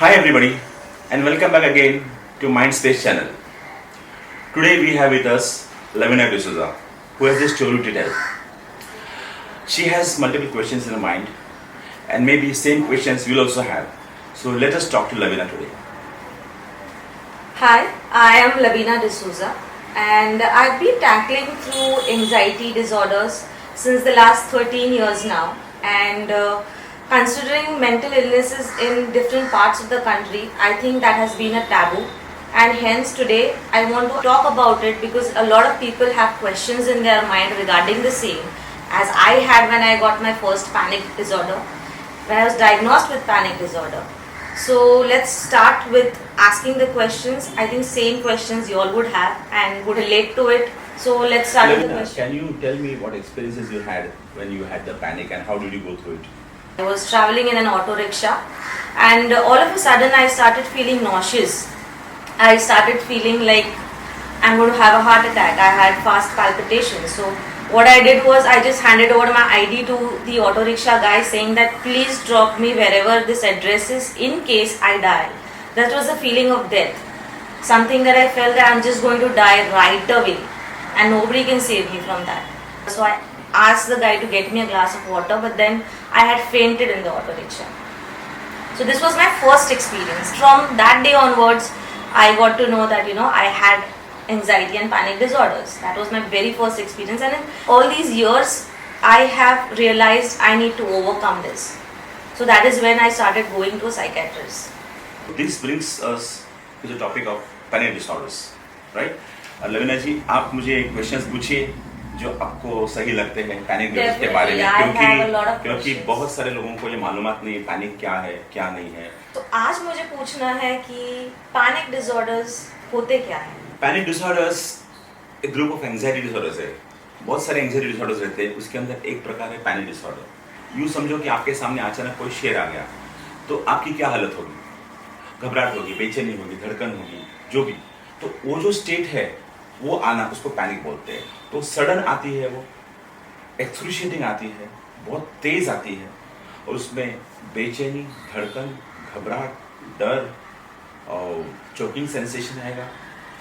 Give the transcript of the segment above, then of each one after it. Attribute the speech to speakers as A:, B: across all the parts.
A: Hi everybody and welcome back again to Mindspace channel. Today we have with us Lavina D'Souza who has a story to tell. She has multiple questions in her mind and maybe same questions you'll also have. So let us talk to Lavina today.
B: Hi, I am Lavina D'Souza and I've been tackling through anxiety disorders since the last 13 years now, and considering mental illnesses in different parts of the country, I think that has been a taboo, and hence today I want to talk about it because a lot of people have questions in their mind regarding the same, as I had when I got my first panic disorder, when I was diagnosed with panic disorder. So let's start with asking the questions. I think same questions you all would have and would relate to it. So let's start with the
A: Lavina,
B: question.
A: can you tell me what experiences you had when you had the panic and how did you go through it?
B: I was traveling in an auto rickshaw and all of a sudden I started feeling nauseous. I started feeling like I'm going to have a heart attack. I had fast palpitations. So what I did was I just handed over my ID to the auto rickshaw guy saying that please drop me wherever this address is in case I die. That was a feeling of death. Something that I felt that I'm just going to die right away and nobody can save me from that. So I asked the guy to get me a glass of water, but then I had fainted in the auto rickshaw. So this was my first experience. From that day onwards, I got to know that I had anxiety and panic disorders. That was my very first experience, and in all these years I have realized I need to overcome this. So that is when I started going to a psychiatrist.
A: This brings us to the topic of panic disorders, right? Lavina जी, आप मुझे questions पूछिए जो आपको सही लगते हैं panic disorder के बारे में, क्योंकि बहुत सारे लोगों को ये मालूमात नहीं है पैनिक क्या है क्या नहीं है.
B: तो आज मुझे पूछना है कि पैनिक डिसऑर्डर्स होते क्या हैं?
A: पैनिक डिसऑर्डर्स एक ग्रुप ऑफ एंजाइटी डिसऑर्डर्स है. बहुत सारे एंजाइटी डिसऑर्डर्स रहते हैं. उसके अंदर एक प्रकार है पैनिक डिसऑर्डर. यूँ समझो कि आपके सामने अचानक कोई शेर आ गया तो आपकी क्या हालत होगी? घबराहट होगी, बेचैनी होगी, धड़कन होगी, जो भी. तो वो जो स्टेट है वो आना, उसको पैनिक बोलते हैं. तो सडन आती है, वो एक्सक्रूशिएटिंग आती है, बहुत तेज आती है और उसमें बेचैनी, धड़कन, घबराहट, डर और चोकिंग सेंसेशन आएगा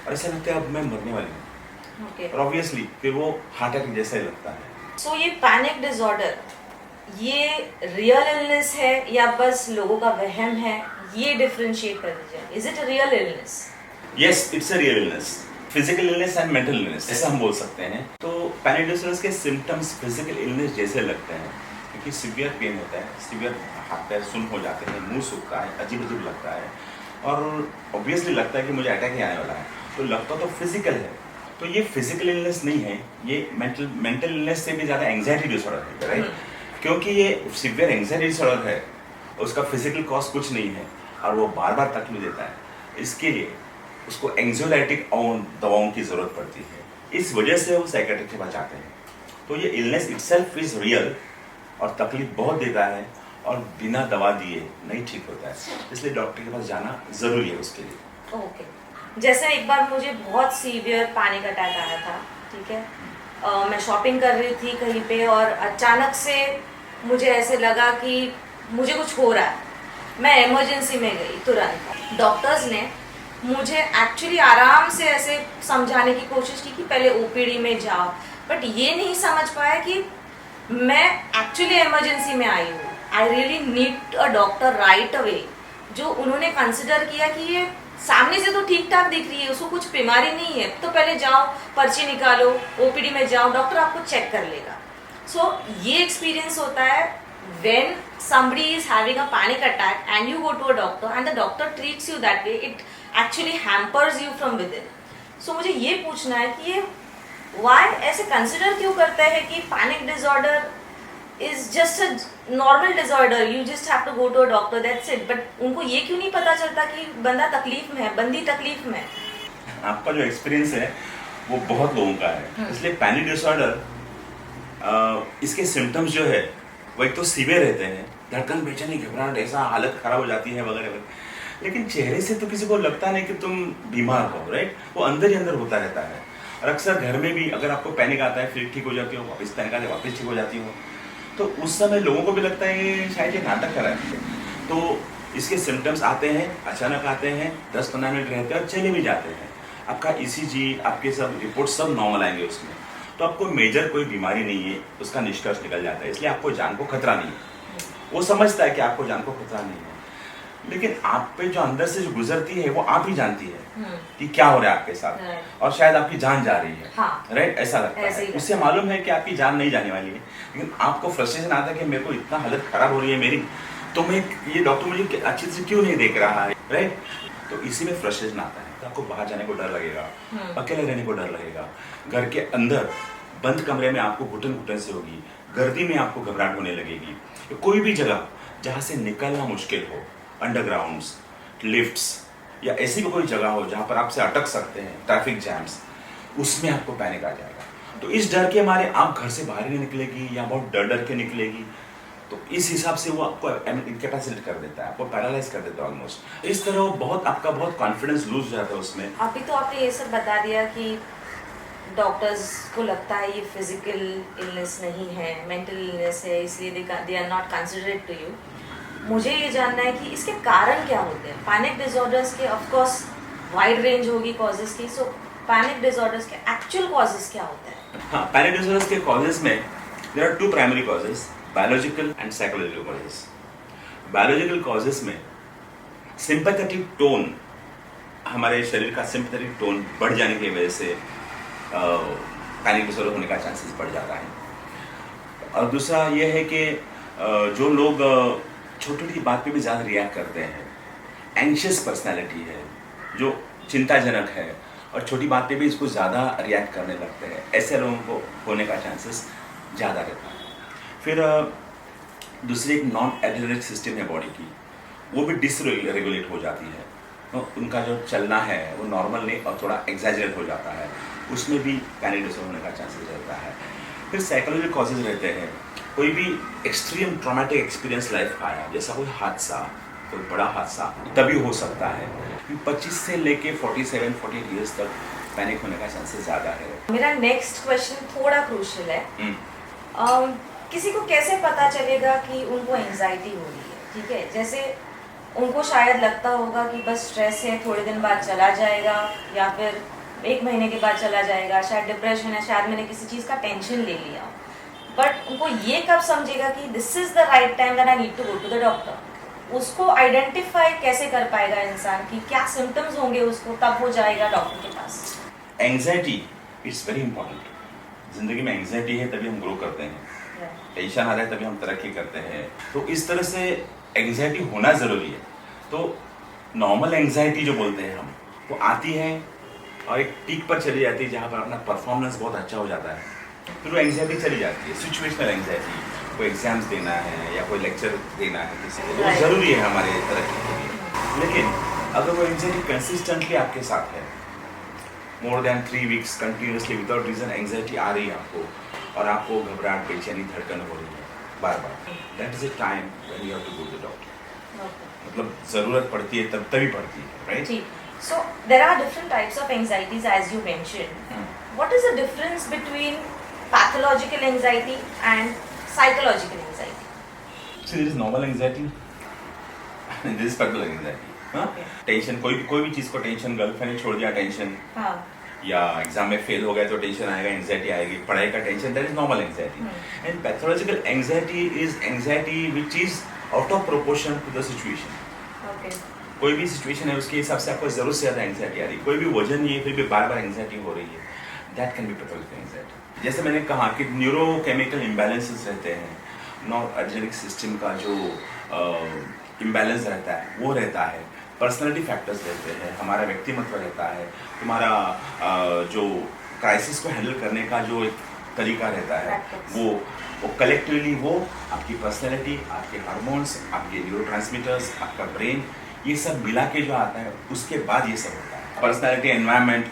A: और ऐसा लगता है अब मैं मरने वाली हूँ. और ऑब्वियसली फिर वो हार्ट अटैक जैसा ही लगता है.
B: सो ये पैनिक डिसऑर्डर ये रियल इलनेस है या बस लोगों का वहम है? ये डिफरेंशिएट कर दीजिए. Is it a real illness?
A: Yes, it's a real illness. Physical illness and mental illness ऐसा हम बोल सकते हैं. तो पैनिक डिसऑर्डर्स के सिम्टम्स फिजिकल इलनेस जैसे लगते हैं, क्योंकि सीवियर पेन होता है, सीवियर हाथ पैर सुन्न हो जाते हैं, मुंह सूखता है, अजीब अजीब लगता है और ऑब्वियसली लगता है कि मुझे अटैक ही आने वाला है. तो लगता तो फिजिकल है. तो ये फिजिकल इलनेस नहीं है, ये मेंटल इलनेस से भी ज़्यादा एंग्जाइटी डिसऑर्डर है, राइट? क्योंकि ये सिवियर एंग्जाइटी डिसऑर्डर है, उसका फिजिकल कॉज कुछ नहीं है और वो बार बार तकलीफ देता है. इसके लिए उसको एंग्जाइटिक दवाओं की ज़रूरत पड़ती है. इस वजह से वो साइकियाट्रिस्ट के पास जाते हैं. तो ये इलनेस इटसेल्फ इज रियल और तकलीफ बहुत देता है और बिना दवा दिए नहीं ठीक होता है. इसलिए डॉक्टर के पास जाना ज़रूरी है उसके लिए.
B: ओके. जैसे एक बार मुझे बहुत सीवियर पैनिक अटैक आया था, ठीक है. मैं शॉपिंग कर रही थी कहीं पे और अचानक से मुझे ऐसे लगा कि मुझे कुछ हो रहा है. मैं इमरजेंसी में गई तुरंत. डॉक्टर्स ने मुझे एक्चुअली आराम से ऐसे समझाने की कोशिश की कि पहले ओपीडी में जाओ, बट ये नहीं समझ पाया कि मैं एक्चुअली इमरजेंसी में आई हूँ. I really need a doctor right away. जो उन्होंने कंसिडर किया कि ये सामने से तो ठीक ठाक दिख रही है, उसको कुछ बीमारी नहीं है, तो पहले जाओ, पर्ची निकालो, ओपीडी में जाओ, डॉक्टर आपको चेक कर लेगा. सो ये एक्सपीरियंस होता है when somebody is having a panic attack and you go to a doctor and the doctor treats you that way, it actually hampers you from within. So मुझे ये पूछना है कि ये why ऐसे consider क्यों करता है कि panic disorder is just a normal disorder, you just have to go to a doctor, that's it. But उनको ये क्यों नहीं पता चलता कि बंदा तकलीफ में है, बंदी तकलीफ में है?
A: आपका जो एक्सपीरियंस है वो बहुत लोगों का है. इसलिए पैनिक डिसऑर्डर इसके सिम्टम्स जो है वो एक तो सीवियर रहते हैं, धड़कन, बेचैनी, घबराहट, ऐसा हालत खराब हो जाती है वगैरह वगैरह. लेकिन चेहरे से तो किसी को लगता नहीं कि तुम बीमार हो, राइट? वो अंदर ही अंदर होता रहता है. और अक्सर घर में भी अगर आपको पैनिक आता है फिर ठीक हो जाती हो, वापस पैनिक आता है वापस ठीक हो जाती हो, तो उस समय लोगों को भी लगता है शायद ये नाटक कर रहा है. तो इसके सिम्टम्स आते हैं, अचानक आते हैं, 10-15 मिनट रहते हैं और चले भी जाते हैं। आपका ईसीजी, आपके सब रिपोर्ट सब नॉर्मल आएंगे उसमें, तो आपको मेजर कोई बीमारी नहीं है, उसका निष्कर्ष निकल जाता है। इसलिए आपको जान को खतरा नहीं है। वो समझता है कि आपको जान को खतरा नहीं है, लेकिन आप पे जो अंदर से जो गुजरती है वो आप ही जानती है कि क्या हो रहा है आपके साथ, और शायद आपकी जान जा रही है।
B: हाँ,
A: राइट, ऐसा लगता है। उससे मालूम है कि आपकी जान नहीं जाने वाली है, लेकिन आपको फ्रस्ट्रेशन आता है कि मेरे को इतना हालत खराब हो रही है मेरी, तो मैं ये डॉक्टर मुझे अच्छे से क्यों नहीं देख रहा है। राइट, तो इसी में फ्रस्ट्रेशन आता है। तो आपको बाहर जाने को डर लगेगा, अकेले रहने को डर लगेगा, घर के अंदर बंद कमरे में आपको घुटन घुटन से होगी, गर्दी में आपको घबराहट होने लगेगी। कोई भी जगह जहाँ से निकलना मुश्किल हो, अंडरग्राउंड्स, लिफ्ट्स या ऐसी भी कोई जगह हो जहाँ पर आपसे अटक सकते हैं, ट्रैफिक जैम्स, उसमें आपको पैनिक आ जाएगा। तो इस डर के मारे आप घर से बाहर नहीं निकलेगी या बहुत डर डर के निकलेगी, तो इस हिसाब से वो आपको इनकैपेसिटेट कर देता है, आपको पैरालाइज कर देता है ऑलमोस्ट। इस तरह वो बहुत आपका बहुत कॉन्फिडेंस लूज हो जाता है उसमें।
B: अभी तो आपने ये सब बता दिया कि डॉक्टर्स को लगता है ये फिजिकल इलनेस नहीं है, मेंटल इलनेस है, इसलिए they are not considered to you. मुझे ये जानना है कि इसके कारण क्या होते हैं। पैनिक डिसऑर्डर्स के ऑफ कोर्स वाइड रेंज होगी कॉजेस की, सो पैनिक डिसऑर्डर्स के एक्चुअल कॉजेस क्या होते हैं?
A: हाँ, पैनिक डिसऑर्डर्स के कॉजेस में there are 2 primary causes, biological and psychological causes. Biological causes में सिंपैथेटिक टोन, हमारे शरीर का सिंपैथेटिक टोन बढ़ जाने की वजह से पैनिक डिसऑर्डर होने का चांसेस बढ़ जाता है। और दूसरा ये है कि जो लोग छोटी छोटी बात पे भी ज़्यादा रिएक्ट करते हैं, एंशियस पर्सनैलिटी है, जो चिंताजनक है और छोटी बात पे भी इसको ज़्यादा रिएक्ट करने लगते हैं, ऐसे लोगों को होने का चांसेस ज़्यादा रहता है। फिर दूसरी एक नॉन एड्रेनरिक सिस्टम है बॉडी की, वो भी डिसरेगुलेट हो जाती है। तो उनका जो चलना है वो नॉर्मल नहीं और थोड़ा एग्जैजरेट हो जाता है, उसमें भी पैनिक डिसऑर्डर होने का चांसेस रहता है। फिर साइकोलॉजिकल कॉजेज रहते हैं, कोई भी एक्सट्रीम ट्रॉमेटिक एक्सपीरियंस लाइफ का आया, जैसा कोई हादसा, कोई बड़ा हादसा, तभी हो सकता है। 25 से लेके 47-48 ईयर्स तक पैनिक होने का चांसेस ज़्यादा है।
B: मेरा नेक्स्ट क्वेश्चन थोड़ा क्रूशियल है। किसी को कैसे पता चलेगा कि उनको एंजाइटी हो रही है? ठीक है, जैसे उनको शायद लगता होगा कि बस स्ट्रेस है, थोड़े दिन बाद चला जाएगा, या फिर 1 महीने के बाद चला जाएगा, शायद डिप्रेशन है, शायद मैंने किसी चीज़ का टेंशन ले लिया। बट उनको ये कब समझेगा कि this is the right time that I need to go to the doctor? उसको आइडेंटिफाई कैसे कर पाएगा इंसान कि क्या सिम्टम्स होंगे उसको, तब वो जाएगा डॉक्टर के पास?
A: Anxiety it's very important. जिंदगी में एंजाइटी है तभी हम ग्रो करते हैं, टेंशन आ रहा है तभी हम तरक्की करते हैं। तो इस तरह से एंजाइटी होना ज़रूरी है। तो नॉर्मल एंजाइटी जो बोलते हैं हम, वो आती है और एक पीक पर चली जाती है जहाँ पर अपना परफॉर्मेंस बहुत अच्छा हो जाता है, फिर वो एंजाइटी चली जाती है। सिचुएशनल एंजाइटी, कोई एग्जाम्स देना है या कोई लेक्चर देना है किसी को, वो ज़रूरी है हमारे तरक्की के लिए। लेकिन अगर वो एंजाइटी कंसिस्टेंटली आपके साथ है, more than 3 weeks continuously without reason anxiety आ रही है आपको, और आपको घबराहट, बेचैनी, धड़कन हो रही है बार बार, that is a time when you have to go to doctor. मतलब ज़रूरत पड़ती है तभी पड़ती है, right?
B: So there are different types of anxieties as you mentioned. What is the difference between pathological anxiety and psychological anxiety?
A: So there is normal anxiety and there is pathological anxiety.
B: Okay.
A: Tension, कोई भी चीज़ को tension, girlfriend ने छोड़ दिया tension,
B: हाँ,
A: या exam में fail हो गया तो टेंशन आएगा, एंजाइटी आएगी, पढ़ाई का tension, that is normal anxiety. And pathological anxiety is anxiety which is out of proportion to the situation.
B: okay.
A: कोई भी सिचुएशन है उसके हिसाब से आपको जरूरत से ज़्यादा एंजाइटी आ रही है, कोई भी वजन नहीं है फिर भी बार बार एंजाइटी हो रही है, that can be pathological anxiety. जैसे मैंने कहा कि न्यूरोकेमिकल इम्बैलेंसेस रहते हैं, नॉन एड्रेनरिक सिस्टम का जो इम्बैलेंस रहता है वो रहता है, पर्सनैलिटी फैक्टर्स रहते हैं, हमारा व्यक्तिमत्व रहता है, तुम्हारा जो क्राइसिस को हैंडल करने का जो एक तरीका रहता है, वो कलेक्टिवली वो आपकी पर्सनैलिटी, आपके हार्मोन्स, आपके न्यूरोट्रांसमीटर्स, आपका ब्रेन, ये सब मिला के जो आता है उसके बाद ये सब होता है। Personality, environment,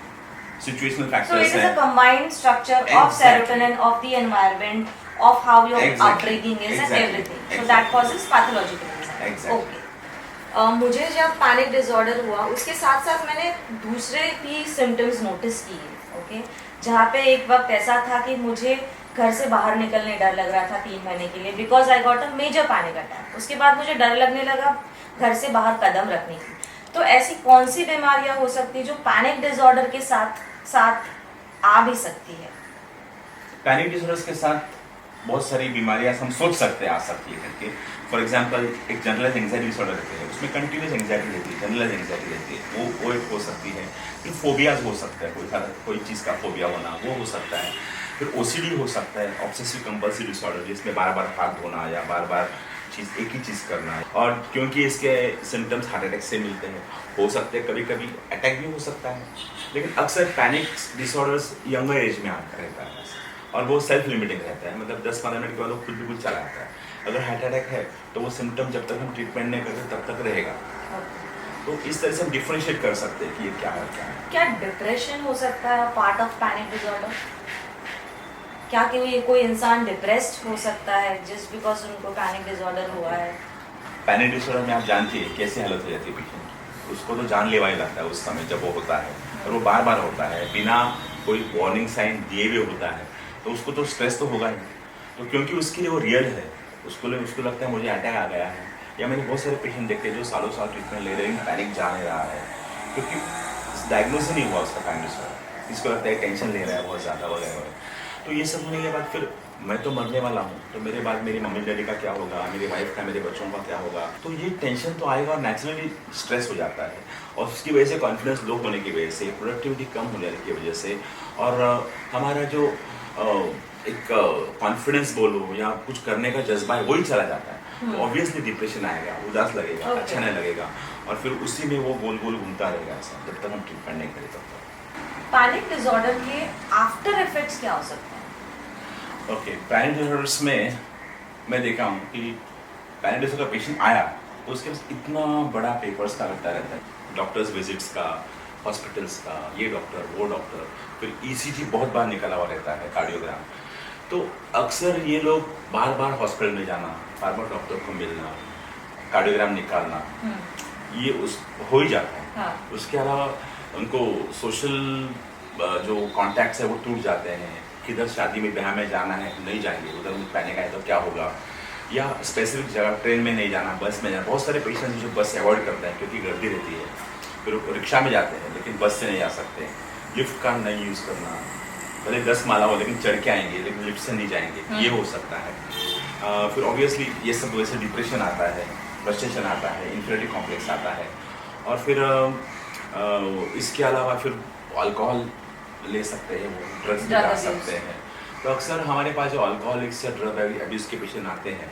A: situational
B: So
A: factors
B: it is a combined structure of serotonin, of the environment, of how your upbringing is and everything. So that causes pathological anxiety.
A: Exactly.
B: Okay. मुझे जब पैनिक डिसऑर्डर हुआ उसके साथ साथ मैंने दूसरे भी symptoms notice किए, ओके, जहाँ पे एक वक्त ऐसा था कि मुझे घर से बाहर निकलने डर लग रहा था 3 महीने के लिए, because I got a major panic attack. उसके बाद मुझे डर लगने लगा घर से बाहर कदम रखने की। तो ऐसी कौन सी बीमारियां हो सकती है जो पैनिक डिसऑर्डर के साथ साथ आ भी सकती है?
A: पैनिक डिसऑर्डर्स के साथ बहुत सारी बीमारियां हम सोच सकते हैं आ सकती है करके। फॉर एग्जांपल एक जनरलाइज एंग्जाइटी डिसऑर्डर रहते हैं, उसमें कंटिन्यूस एंग्जाइटी रहती है, जनरलाइज एंग्जाइटी रहती है, वो एक हो सकती है। फिर फोबियाज हो सकता है, कोई चीज़ का फोबिया होना वो हो सकता है। फिर ओसीडी हो सकता है, ऑब्सेसिव कंपल्सिव डिसऑर्डर, जिसमें बार बार हाथ धोना या बार बार एक ही चीज़ करना है। और क्योंकि इसके सिम्टम्स हार्ट अटैक से मिलते हैं, हो सकते हैं कभी कभी अटैक भी हो सकता है। लेकिन अक्सर पैनिक डिसऑर्डर्स यंगर एज में आता रहता है और वो सेल्फ लिमिटिंग रहता है, मतलब 10-15 मिनट के बाद वो खुद भी कुछ चला जाता है। अगर हार्ट अटैक है तो वो सिम्टम जब तक हम ट्रीटमेंट नहीं करते तब तक रहेगा। तो इस तरह से हम डिफरेंशिएट कर सकते हैं कि ये क्या है क्या है।
B: क्या डिप्रेशन हो सकता है पार्ट ऑफ पैनिक डिसऑर्डर? क्या कोई इंसान डिप्रेस्ड हो सकता है जस्ट बिकॉज उनको पैनिक डिसऑर्डर हुआ है?
A: पैनिक डिसऑर्डर में आप जानती है कैसी हालत हो जाती है पेशेंट की, उसको तो जानलेवा ही लगता है उस समय जब वो होता है, और वो बार बार होता है बिना कोई वार्निंग साइन दिए हुए होता है, तो उसको तो स्ट्रेस तो होगा ही। तो क्योंकि उसके लिए वो रियल है, उसको लगता है मुझे अटैक आ गया है। या मैंने बहुत सारे पेशेंट देखे हैं जो सालों साल ट्रीटमेंट ले रहे हैं, पैनिक जा नहीं रहा है क्योंकि डायग्नोज नहीं हुआ उसका पैनिक डिसऑर्डर। इसको लगता है टेंशन ले रहा है बहुत ज़्यादा वगैरह। तो ये सब होने के बाद फिर मैं तो मरने वाला हूँ, तो मेरे बाद मेरी मम्मी डैडी का क्या होगा, मेरी वाइफ का, मेरे बच्चों का क्या होगा। तो ये टेंशन तो आएगा और नेचुरली स्ट्रेस हो जाता है, और उसकी वजह से कॉन्फिडेंस लो होने की वजह से, प्रोडक्टिविटी कम होने की वजह से, और हमारा जो एक कॉन्फिडेंस बोलो या कुछ करने का जज्बा है वही चला जाता है। तो ऑब्वियसली डिप्रेशन आएगा, उदास लगेगा, अच्छा नहीं लगेगा, और फिर उसी में वो गोल गोल घूमता रहेगा ऐसा जब तक हम ट्रीटमेंट नहीं करें तब तक।
B: पैनिक डिसऑर्डर के आफ्टर इफेक्ट्स क्या हो सकते हैं?
A: ओके, पैनिक डिसऑर्डर्स में मैं देखा हूँ कि पैनिक डिसऑर्डर का पेशेंट आया तो उसके पास इतना बड़ा पेपर्स का लगता रहता है, डॉक्टर्स विजिट्स का, हॉस्पिटल्स का, ये डॉक्टर वो डॉक्टर, फिर ईसीजी बहुत बार निकला हुआ रहता है, कार्डियोग्राम। तो अक्सर ये लोग बार बार हॉस्पिटल में जाना, बार बार डॉक्टर को मिलना, कार्डियोग्राम निकालना, ये हो ही जाता है।
B: हाँ।
A: उसके अलावा उनको सोशल जो कॉन्टैक्ट्स है वो टूट जाते हैं, किधर शादी में ब्याह में जाना है नहीं जाएंगे, उधर मुझे पैनिक आए तो क्या होगा, या स्पेसिफिक जगह ट्रेन में नहीं जाना, बस में जाना। बहुत सारे पेशेंट्स जो बस अवॉइड करते हैं क्योंकि गर्दी रहती है, फिर रिक्शा में जाते हैं लेकिन बस से नहीं जा सकते, लिफ्ट का नहीं यूज़ करना, भले 10 माला हो लेकिन चढ़ के आएंगे लेकिन लिफ्ट से नहीं जाएंगे, ये हो सकता है। फिर ऑब्वियसली ये सब वजह से डिप्रेशन आता है, फ्रस्ट्रेशन आता है, इन्फीरियरिटी कॉम्प्लेक्स आता है, और फिर इसके अलावा फिर अल्कोहल ले सकते हैं, वो ड्रग्स भी जा सकते हैं। तो अक्सर हमारे पास जो अल्कोहलिक्स या ड्रग अब्यूज़ के पेशेंट आते हैं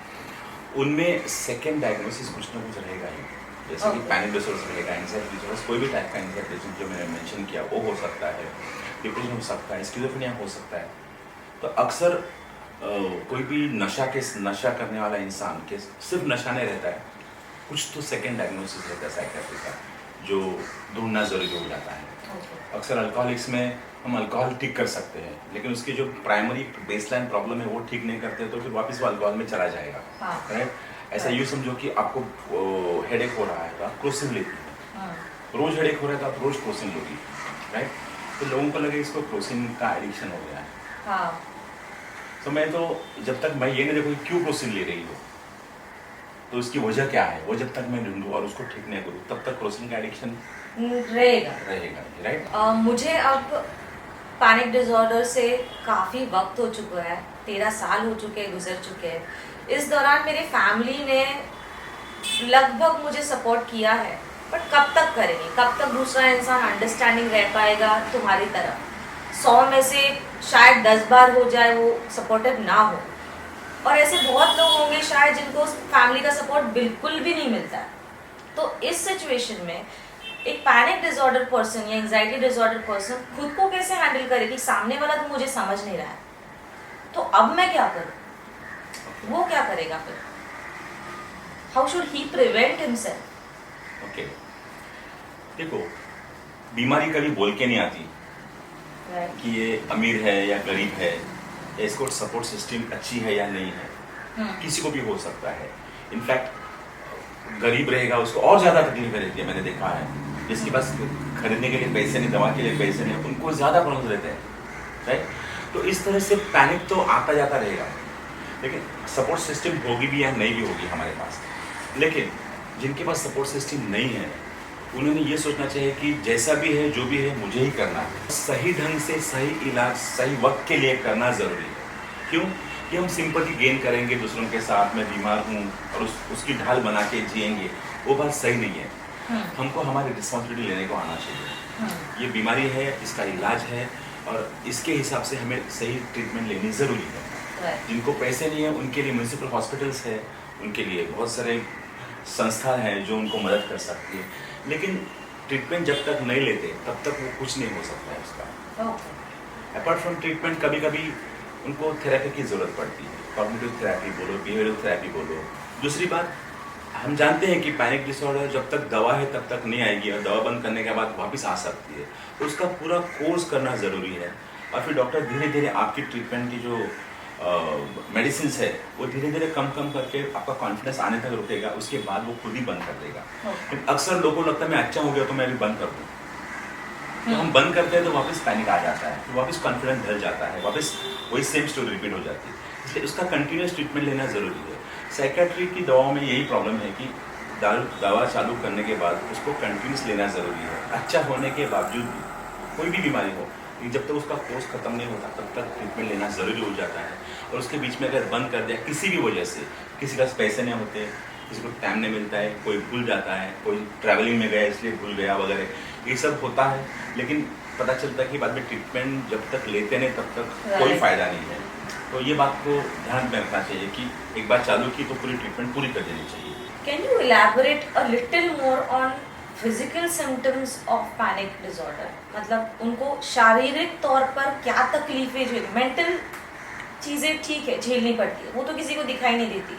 A: उनमें सेकेंड डायग्नोसिस कुछ ना कुछ रहेगा ही, जैसे कि पैनिक डिसऑर्डर रहेगा, एंग्जाइटी डिसऑर्डर, कोई भी टाइप का एंग्जाइटी जो मैंने मेंशन किया वो हो सकता है, डिप्रेशन हो सकता है, स्किज़ोफ्रेनिया हो सकता है। तो अक्सर कोई भी नशा करने वाला इंसान के सिर्फ नशा नहीं रहता है, कुछ तो सेकेंड डायग्नोसिस रहता है साइकियाट्री का जो ढूंढना जरूरी हो जाता है। अक्सर अल्कोहलिक्स में हम अल्कोहल ठीक कर सकते हैं लेकिन उसकी जो प्राइमरी बेसलाइन प्रॉब्लम है वो ठीक नहीं करते तो फिर वापस वो अल्कोहल में चला जाएगा। राइट, ऐसा यूँ समझो कि आपको हेडेक हो रहा है तो आप क्रोसिन लेती हैं, रोज हेडेक हो रहा है तो आप रोज क्रोसिन लोगी। राइट, तो लोगों को लगे इसको क्रोसिन का एडिक्शन हो गया है। तो मैं तो जब तक मैं ये नहीं देखूँ क्यों क्रोसिन ले रही हो, तो उसकी वजह क्या है, वो जब तक मैं ढूंढूं और उसको ठीक नहीं करूँ तब तक क्रोसिन का एडिक्शन रहेगा। राइट,
B: मुझे अब पैनिक डिसऑर्डर से काफ़ी वक्त हो चुका है, 13 साल हो चुके हैं, गुजर चुके हैं। इस दौरान मेरे फैमिली ने लगभग मुझे सपोर्ट किया है, बट कब तक करेंगे, कब तक दूसरा इंसान अंडरस्टैंडिंग रह पाएगा तुम्हारी तरफ? 100 में से शायद 10 बार हो जाए वो सपोर्टिव ना हो, और ऐसे बहुत लोग होंगे शायद जिनको फैमिली का सपोर्ट बिल्कुल भी नहीं मिलता। तो इस सिचुएशन में एक पैनिक डिसऑर्डर पर्सन या एंजाइटी डिसऑर्डर पर्सन खुद को कैसे हैंडल करे कि सामने वाला तो मुझे समझ नहीं रहा है, तो अब मैं क्या करूं? वो क्या करेगा फिर? How should he prevent himself?
A: Okay, देखो बीमारी कभी बोल के नहीं आती कि ये अमीर है या गरीब है, या इसको सपोर्ट सिस्टम अच्छी है या नहीं है, किसी को भी हो सकता है। इनफैक्ट गरीब रहेगा उसको और ज़्यादा तकलीफें रहती है, मैंने देखा है, जिसके पास खरीदने के लिए पैसे नहीं, दवा के लिए पैसे नहीं, उनको ज़्यादा प्रॉब्लम रहते हैं। राइट, तो इस तरह से पैनिक तो आता जाता रहेगा, लेकिन सपोर्ट सिस्टम होगी भी या नहीं भी होगी हमारे पास। लेकिन जिनके पास सपोर्ट सिस्टम नहीं है उन्होंने ये सोचना चाहिए कि जैसा भी है जो भी है मुझे ही करना है, सही ढंग से सही इलाज सही वक्त के लिए करना ज़रूरी है। क्यों कि हम सिंपैथी गेन करेंगे दूसरों के साथ, मैं बीमार हूँ और उसकी ढाल बना के जिएंगे, वो बात सही नहीं है। हमको हमारी रिस्पॉन्सिबिलिटी लेने को आना चाहिए। ये बीमारी है, इसका इलाज है और इसके हिसाब से हमें सही ट्रीटमेंट लेनी ज़रूरी है। जिनको पैसे नहीं है उनके लिए म्यूनिसिपल हॉस्पिटल्स है, उनके लिए बहुत सारे संस्था हैं जो उनको मदद कर सकती है, लेकिन ट्रीटमेंट जब तक नहीं लेते तब तक वो कुछ नहीं हो सकता है उसका। अपार्ट फ्रॉम ट्रीटमेंट कभी कभी उनको थेरेपी की ज़रूरत पड़ती है, कॉग्निटिव थेरेपी बोलो, बिहेवियरल थेरेपी बोलो। दूसरी बात, हम जानते हैं कि पैनिक डिसऑर्डर जब तक दवा है तब तक नहीं आएगी और दवा बंद करने के बाद वापस आ सकती है, तो उसका पूरा कोर्स करना ज़रूरी है। और फिर डॉक्टर धीरे धीरे आपकी ट्रीटमेंट की जो मेडिसिन है वो धीरे धीरे कम करके आपका कॉन्फिडेंस आने तक रुकेगा, उसके बाद वो खुद ही बंद कर देगा। अक्सर लोगों को लगता है मैं अच्छा हो गया तो मैं अभी बंद कर दूँ, तो हम बंद करते हैं तो वापस पैनिक आ जाता है, तो वापस कॉन्फिडेंस ढल जाता है, वापस वही सेम स्टोरी रिपीट हो जाती है। इसलिए उसका कंटिन्यूस ट्रीटमेंट लेना ज़रूरी है। साइकेट्री की दवाओं में यही प्रॉब्लम है कि दवा चालू करने के बाद उसको कंटिन्यूस लेना ज़रूरी है। अच्छा होने के बावजूद भी कोई भी बीमारी हो, जब तक उसका कोर्स ख़त्म नहीं होता तब तक ट्रीटमेंट लेना ज़रूरी हो जाता है। और उसके बीच में अगर बंद कर दिया किसी भी वजह से, किसी का पैसे नहीं होते, किसी को टाइम नहीं मिलता है, कोई भूल जाता है, कोई ट्रैवलिंग में गया इसलिए भूल गया वगैरह, ये सब होता है। लेकिन पता चलता है कि बाद में ट्रीटमेंट जब तक लेते नहीं तब तक कोई फ़ायदा नहीं है। तो ये बात को ध्यान में रखना चाहिए कि एक बार चालू की तो पूरी ट्रीटमेंट पूरी कर देनी चाहिए।
B: Can you elaborate a little more on physical symptoms of panic disorder? मतलब उनको शारीरिक तौर पर क्या तकलीफें जो मेंटल चीज़ें ठीक है झेलनी पड़ती है, वो तो किसी को दिखाई नहीं देती,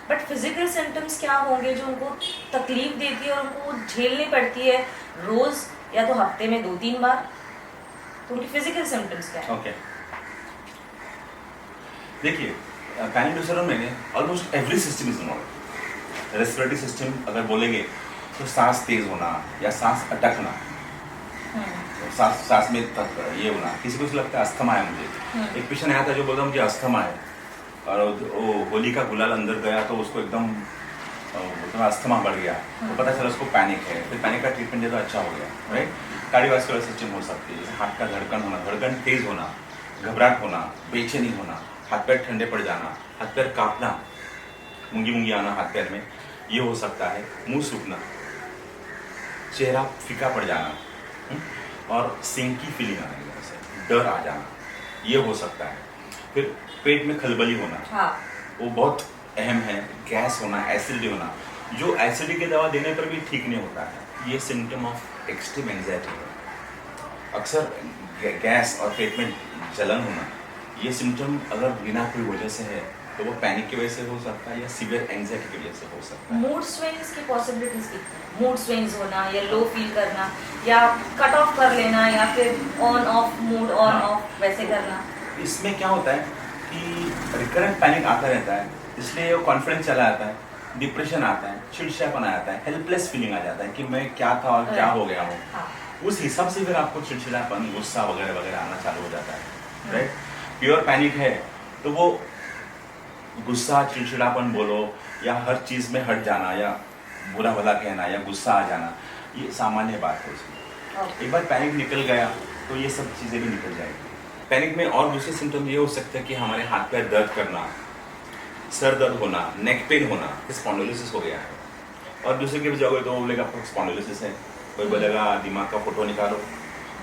B: बट फिजिकल सिम्टम्स क्या होंगे जो उनको तकलीफ देती है और उनको झेलनी पड़ती है रोज़ या तो हफ्ते में 2-3 बार? तो उनकी फिजिकल सिम्टम्स क्या है?
A: ओके, देखिए पैनिक डिसऑर्डर में almost every system is involve. Respiratory system अगर बोलेंगे तो सांस तेज होना या सांस अटकना, सांस में ये होना। किसी को लगता है अस्थमा है मुझे, एक पेशेंट आया था जो बोलता मुझे अस्थमा है और वो होली का गुलाल अंदर गया तो उसको एकदम अस्थमा बढ़ गया, तो पता चला उसको पैनिक है। फिर पैनिक का ट्रीटमेंट दिया तो अच्छा हो गया, राइट। कार्डियोवास्कुलर सिस्टम हो सकती है, जैसे हार्ट का धड़कन होना, धड़कन तेज होना, घबराहट होना, बेचैनी होना, हाथ पैर ठंडे पड़ जाना, हाथ पैर कांपना, मूंगी आना हाथ पैर में, ये हो सकता है। मुंह सूखना, चेहरा फीका पड़ जाना और सिंक की फीलिंग आना, जैसे डर आ जाना, ये हो सकता है। फिर पेट में खलबली होना, वो बहुत अहम है। गैस होना, एसिडिटी होना, जो एसिडिटी की दवा देने पर भी ठीक नहीं होता है, ये सिम्टम ऑफ एक्सट्रीम एंजाइटी है। अक्सर गैस और पेट में जलन होना, ये सिम्टम अगर बिना कोई वजह से है तो वो पैनिक की वजह से हो सकता है या सीवियर एंजाइटी की वजह से हो सकता है।
B: मूड स्विंग्स की पॉसिबिलिटीज कितनी है? मूड स्विंग्स होना या लो फील करना या कट ऑफ कर लेना या फिर on off mood on off वैसे करना।
A: इसमें क्या होता है कि रिकरेंट पैनिक आता रहता है, इसलिए वो कॉन्फिडेंस चला जाता है, डिप्रेशन आता है, चिड़चिड़ापन आ जाता है, हेल्पलेस फीलिंग आ जाता है कि मैं क्या था और क्या हो गया हूँ। उस हिसाब से फिर आपको चिड़चिड़ापन, गुस्सा वगैरह वगैरह आना चालू हो जाता है, राइट। प्योर पैनिक है तो वो गुस्सा, चिड़चिड़ापन बोलो या हर चीज़ में हट जाना या बुरा भला कहना या गुस्सा आ जाना, ये सामान्य बात है उसकी। एक बार पैनिक निकल गया तो ये सब चीज़ें भी निकल जाएगी। पैनिक में और दूसरे सिम्टम ये हो सकते हैं कि हमारे हाथ पैर दर्द करना, सर दर्द होना, नेक पेन होना, स्पॉन्डिलोसिस हो गया है। और दूसरे के भी जाओगे तो बोलेगा आपको स्पॉन्डिलोसिस है, कोई बोलेगा दिमाग का फोटो निकालो।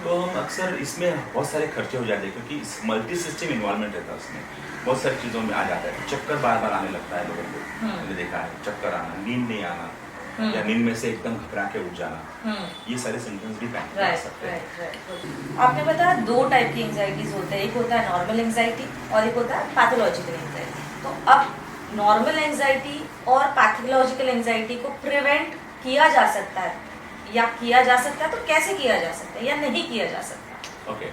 A: तो हम अक्सर इसमें बहुत सारे खर्चे हो जाते हैं क्योंकि मल्टी सिस्टम इन्वॉल्वमेंट रहता है, उसमें बहुत सारी चीज़ों में आ जाता है। चक्कर बार बार आने लगता है लोगों को, मैंने देखा है, चक्कर आना, नींद नहीं आना या नींद में से एकदम घबरा के उठ जाना, ये सारे सिम्टम्स भी पैनिक के आ सकते हैं।
B: आपने बताया 2 टाइप की एंजाइटीज होते हैं, एक होता है नॉर्मल एंजाइटी और एक होता है पैथोलॉजिकल एंजाइटी। तो अब नॉर्मल एंजाइटी और पैथोलॉजिकल एंजाइटी को प्रिवेंट किया जा सकता है या किया जा सकता है, तो कैसे किया जा सकता है या नहीं किया जा सकता?
A: ओके,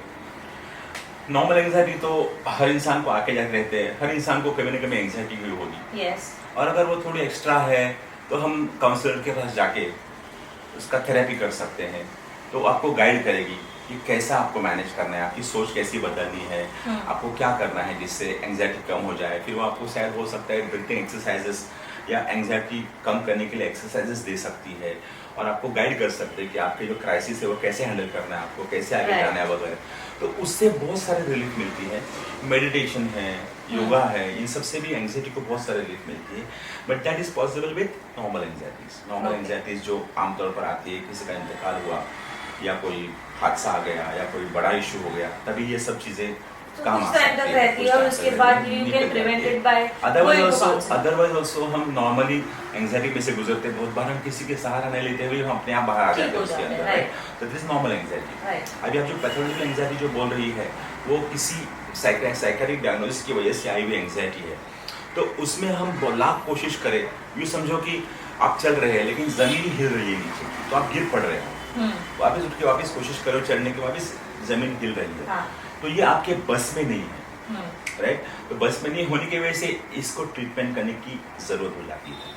A: नॉर्मल एंजाइटी तो हर इंसान को आके जाके रहते हैं, हर इंसान को कभी ना कभी एंजाइटी हुई होगी।
B: यस।
A: और अगर वो थोड़ी एक्स्ट्रा है तो हम काउंसलर के पास जाके उसका थेरेपी कर सकते हैं, तो आपको गाइड करेगी कि कैसा आपको मैनेज करना है, आपकी सोच कैसी बदलनी है, आपको क्या करना है जिससे एंग्जाइटी कम हो जाए। फिर वो आपको शायद हो सकता है ब्रीथिंग एक्सरसाइजेस या एंग्जाइटी कम करने के लिए एक्सरसाइजेस दे सकती है और आपको गाइड कर सकते हैं कि आपके जो क्राइसिस है वो कैसे हैंडल करना है, आपको कैसे आगे जाना है वगैरह। तो उससे बहुत सारे रिलीफ मिलती है। मेडिटेशन है, योगा है, इन सब से भी एंग्जाइटी को बहुत सारे रिलीफ मिलती है। But that is possible with normal anxieties. Normal anxieties जो आमतौर पर आती है, किसी का इंतकाल हुआ या कोई हादसा आ गया या कोई बड़ा इशू हो गया, तभी ये सब चीजें काम आ सकती है और उसके बाद you can prevent it by otherwise also हम नॉर्मली एंग्जाइटी में से गुजरते बहुत बार हम किसी के सहारा नहीं लेते हुए हम अपने आप बाहर आ जाते हैं उसके अंदर, राइट। तो दिस इज नॉर्मल एंग्जाइटी। अभी आप जो पैथोलॉजिकल एंग्जाइटी जो बोल रही है वो किसी साइकेट्रिक डायग्नोसिस की वजह से आई हुई एंग्जाइटी है। तो उसमें हम लाख कोशिश करें, यूँ समझो कि आप चल रहे हैं लेकिन जमीन हिल रही है नीचे, तो आप गिर पड़ रहे हो, वापस उठ के वापस कोशिश करो चढ़ने की, वापस जमीन हिल रही है। तो ये आपके बस में नहीं है, राइट। तो बस में नहीं होने की वजह से इसको ट्रीटमेंट करने की जरूरत हो जाती है।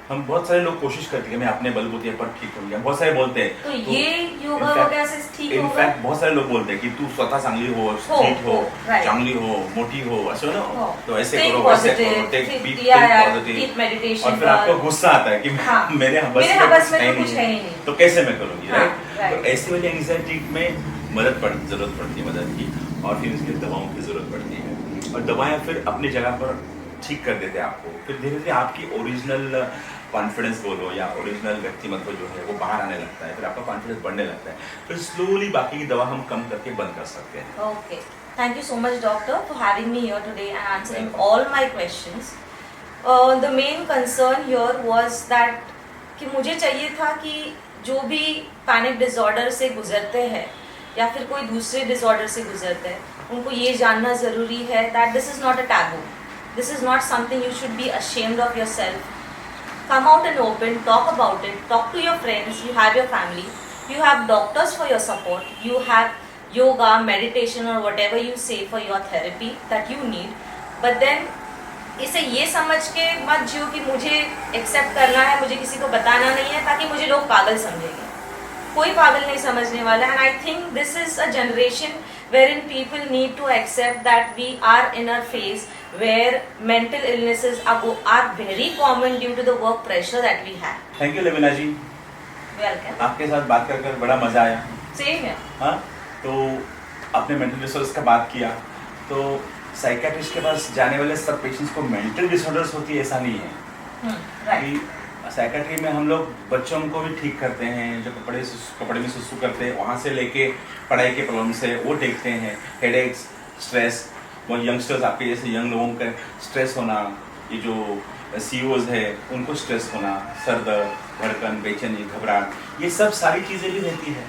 A: हम बहुत सारे लोग कोशिश करते हैं मैं अपने बलबूते पर ठीक हो गया, बहुत सारे बोलते हैं
B: तो ये योगा वगैरह से ठीक होगा।
A: इनफैक्ट बहुत सारे लोग बोलते हैं कि तू स्वतः चांगली हो, फिट हो, चांगली हो, मोटी हो, ऐसे ना, तो ऐसे करो, वैसे करो, टेक पॉजिटिव, और फिर आपको गुस्सा आता है कि मेरे बस में कुछ है नहीं, तो कैसे मैं करूंगी, राइट। तो ऐसी वाली एंग्जाइटी में जरूरत पड़ती है मदद की, और फिर इसके दवाओं की जरूरत पड़ती है, और दवाएं फिर अपनी जगह पर ठीक कर देते हैं आपको। फिर धीरे धीरे आपकी ओरिजिनल कॉन्फिडेंस बोलो या ओरिजिनल व्यक्तिमत्व जो है वो बाहर आने लगता है, फिर आपका कॉन्फिडेंस बढ़ने लगता है, फिर स्लोली बाकी की दवा हम कम करके बंद कर सकते हैं।
B: Okay, thank you so much doctor for having me here today and answering all my questions. The main concern here was that कि मुझे चाहिए था कि जो भी पैनिक डिसऑर्डर से गुजरते हैं या फिर कोई दूसरे डिसऑर्डर से गुजरते हैं, उनको ये जानना ज़रूरी है that this is not a taboo, this is not something you should be ashamed of yourself. Come out and open, talk about it, talk to your friends, you have your family, you have doctors for your support, you have yoga, meditation or whatever you say for your therapy that you need. But then इसे ये समझ के मत जियो कि मुझे accept करना है, मुझे किसी को बताना नहीं है ताकि मुझे लोग पागल समझेंगे। कोई पागल नहीं समझने वाला है। And I think this is a generation wherein people need to accept that we are in a phase where mental illnesses are very common due to the work pressure that we have.
A: Thank you Levina ji,
B: welcome.
A: आपके साथ बात कर बड़ा मजा आया।
B: Same है। हाँ,
A: तो आपने मेंटल डिसऑर्डर्स का बात किया, तो साइकियाट्रिस्ट के पास जाने वाले सब पेशेंट्स को मेंटल डिसऑर्डर्स होती है ऐसा नहीं है।
B: राइट।
A: साइकियाट्री में हम लोग बच्चों को भी ठीक करते हैं, जो कपड़े में सुसु करते हैं, वहाँ से लेके पढ़ाई के प्रॉब्लम से वो देखते हैं, हेडेक्स, स्ट्रेस, वो यंगस्टर्स आपके जैसे यंग लोगों का स्ट्रेस होना, ये जो CEOs है उनको स्ट्रेस होना, सर दर्द, धड़कन, बेचैनी, घबराहट, ये सब सारी चीज़ें भी रहती है।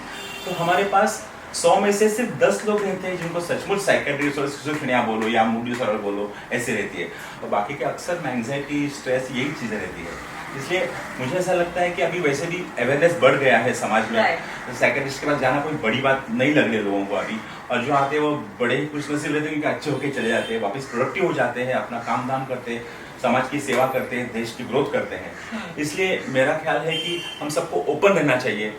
A: तो हमारे पास 100 में से सिर्फ 10 लोग रहते हैं जिनको सचमुच साइकियाट्री और स्किज़ोफ्रेनिया बोलो या मूड डिसऑर्डर बोलो ऐसे रहती है, और बाकी के अक्सर एंग्जाइटी, स्ट्रेस, यही चीज़ें रहती है। इसलिए मुझे ऐसा लगता है कि अभी वैसे भी अवेयरनेस बढ़ गया है समाज में, तो साइकियाट्रिस्ट के पास जाना कोई बड़ी बात नहीं लग रही है लोगों को अभी, और जो आते हैं वो बड़े ही खुशनसीब रहते हैं कि अच्छे होके चले जाते हैं, वापस प्रोडक्टिव हो जाते हैं, अपना काम धाम करते हैं, समाज की सेवा करते हैं, देश की ग्रोथ करते हैं। इसलिए मेरा ख्याल है कि हम सबको ओपन रहना चाहिए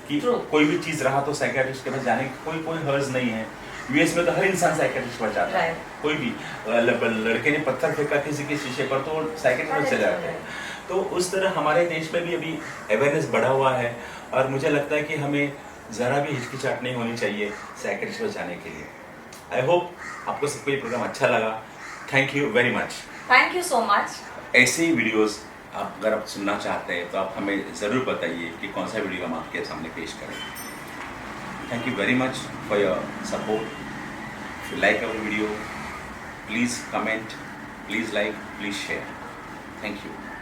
A: कि कोई भी चीज़ रहा तो साइकियाट्रिस्ट के पास जाने की कोई हर्ज नहीं है। यूएस में तो हर इंसान साइकियाट्रिस्ट पर जाता है, कोई भी लड़के ने पत्थर फेंका किसी के शीशे पर तो साइकियाट्रिस्ट चले जाते हैं। तो उस तरह हमारे देश में भी अभी अवेयरनेस बढ़ा हुआ है, और मुझे लगता है कि हमें ज़रा भी हिचकिचाहट नहीं होनी चाहिए साइकियाट्रिस्ट पर जाने के लिए। आई होप आपको सबको ये प्रोग्राम अच्छा लगा। Thank you very much.
B: Thank you so much.
A: ऐसे ही वीडियोस अगर आप सुनना चाहते हैं तो आप हमें ज़रूर बताइए कि कौन सा वीडियो हम आपके सामने पेश करें। Thank you very much for your support. If you like our video, please comment, please like, please share. Thank you.